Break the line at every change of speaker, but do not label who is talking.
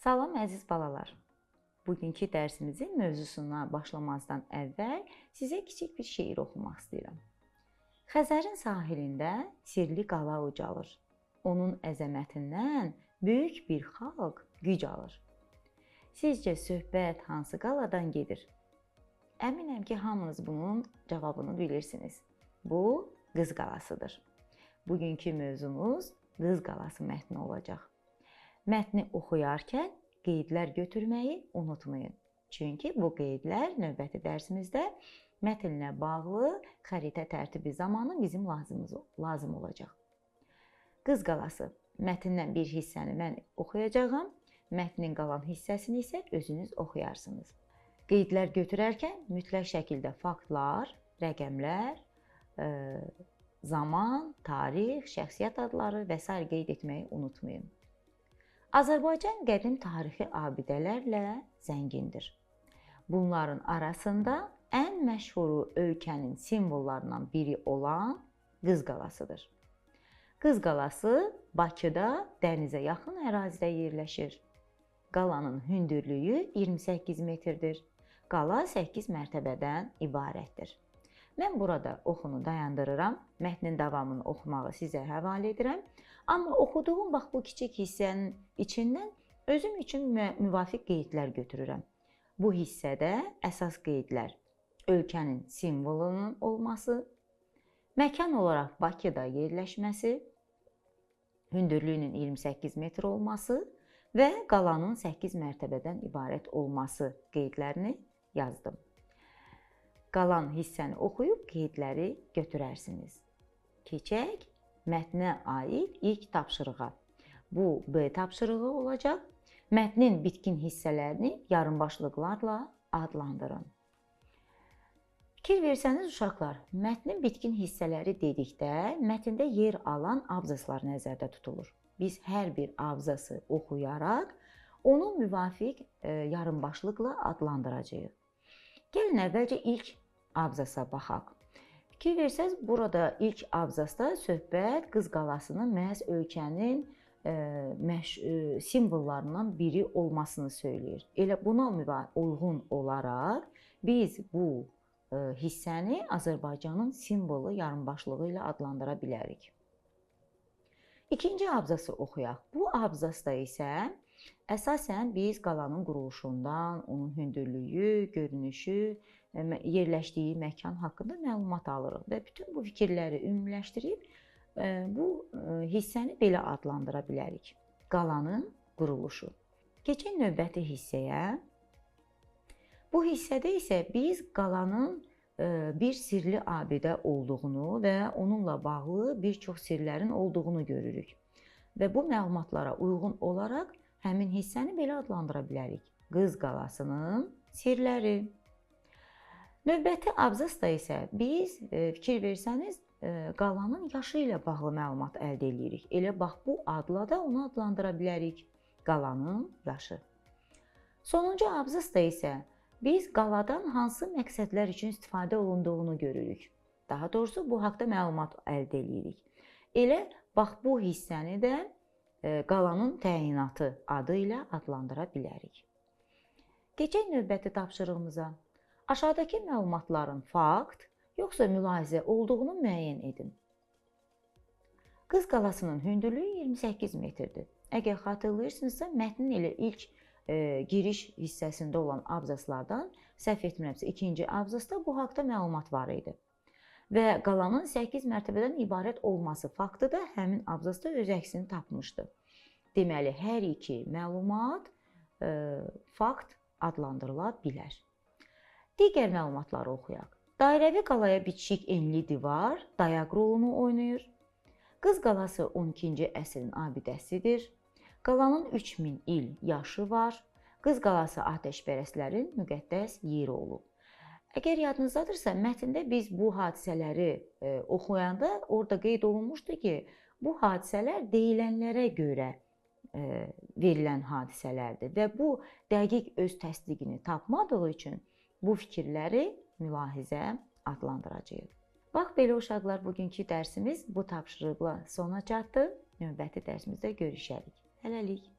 Salam əziz balalar. Bugünkü dərsimizin mövzusuna başlamazdan əvvəl sizə kiçik bir şeir oxumaq istəyirəm. Xəzərin sahilində sirli qala ucalır. Onun əzəmətindən böyük bir xalq güc alır. Sizcə söhbət hansı qaladan gedir? Əminəm ki, hamınız bunun cavabını bilirsiniz. Bu Qız qalasıdır. Bugünkü mövzumuz Qız qalası mətni olacaq. Mətni oxuyarkən qeydlər götürməyi unutmayın. Çünki bu qeydlər növbəti dərsimizdə mətnlə bağlı xəritə tərtibi zamanı bizim lazım olacaq. Qız qalası mətndən bir hissəni mən oxuyacağam. Mətnin qalan hissəsini isə özünüz oxuyarsınız. Qeydlər götürərkən mütləq şəkildə faktlar, rəqəmlər, zaman, tarix, şəxsiyyət adları və s. qeyd etməyi unutmayın. Azərbaycan qədim tarixi abidələrlə zəngindir. Bunların arasında ən məşhuru ölkənin simvollarından biri olan Qız qalasıdır. Qız qalası Bakıda dənizə yaxın ərazidə yerləşir. Qalanın hündürlüyü 28 metrdir. Qala 8 mərtəbədən ibarətdir. Mən burada oxunu dayandırıram. Mətnin davamını oxumağı sizə həvalə edirəm. Amma oxuduğum bax bu kiçik hissənin içindən özüm üçün müvafiq qeydlər götürürəm. Bu hissədə əsas qeydlər ölkənin simvolunun olması, məkan olaraq Bakıda yerləşməsi, hündürlüyünün 28 metr olması və qalanın 8 mərtəbədən ibarət olması qeydlərini yazdım. Qalan hissəni oxuyub qeydləri götürərsiniz. Keçək mətnə aid ilk tapşırığa. Bu B tapşırığı olacaq. Mətnin bitkin hissələrini yarımbaşlıqlarla adlandırın. Fikir versəniz uşaqlar, mətnin bitkin hissələri dedikdə mətndə yer alan abzaslar nəzərdə tutulur. Biz hər bir abzası oxuyaraq onu müvafiq yarımbaşlıqla adlandıracağıq. Gəlin əvvəlcə ilk abzasa baxaq. Fikir versəz, burada ilk abzasda söhbət Qız qalasının məhz ölkənin simvollarından biri olmasını söyləyir. Elə buna uyğun olaraq biz bu hissəni Azərbaycanın simvolu yarımbaşlığı ilə adlandıra bilərik. İkinci abzası oxuyaq. Bu abzasda isə əsasən biz qalanın quruluşundan, onun hündürlüyü, görünüşü, yerləşdiyi məkan haqqında məlumat alırıq və bütün bu fikirləri ümumiləşdirib bu hissəni belə adlandıra bilərik. Qalanın quruluşu. Keçək növbəti hissəyə. Bu hissədə isə biz qalanın bir sirli abidə olduğunu və onunla bağlı bir çox sirlərin olduğunu görürük. Və bu məlumatlara uyğun olaraq həmin hissəni belə adlandıra bilərik. Qız qalasının sirləri. Növbəti abzasda isə biz fikir versəniz qalanın yaşı ilə bağlı məlumat əldə edirik. Elə bax bu adla da onu adlandıra bilərik. Qalanın yaşı. Sonuncu abzasda isə biz qaladan hansı məqsədlər üçün istifadə olunduğunu görürük. Daha doğrusu bu haqda məlumat əldə edirik. Elə bax bu hissəni də qalanın təyinatı adı ilə adlandıra bilərik. Keçək növbəti tapşırığımıza. Aşağıdakı məlumatların fakt, yoxsa mülahizə olduğunu müəyyən edin. Qız qalasının hündürlüyü 28 metrdir. Əgər xatırlayırsınızsa, mətnin elə ilk giriş hissəsində olan abzaslardan, səhv etmirəmsə, ikinci abzasda bu haqda məlumat var idi. Və qalanın 8 mərtəbədən ibarət olması faktı da həmin abzasda öz əksini tapmışdı. Deməli, hər iki məlumat fakt adlandırıla bilər. Digər məlumatları oxuyaq. Dairəvi qalaya bitişik enli divar dayaq rolunu oynayır. Qız qalası 12-ci əsrin abidəsidir. Qalanın 3000 il yaşı var. Qız qalası atəşpərəstlərin müqəddəs yeri olub. Əgər yadınızdadırsa, mətndə biz bu hadisələri oxuyanda orada qeyd olunmuşdu ki, bu hadisələr deyilənlərə görə verilən hadisələrdir və bu dəqiq öz təsdiqini tapmadığı üçün bu fikirləri mülahizə adlandıracağıq. Bax, belə uşaqlar, bugünkü dərsimiz bu tapşırıqla sona çatdı. Növbəti dərsimizdə görüşərik. Hələlik.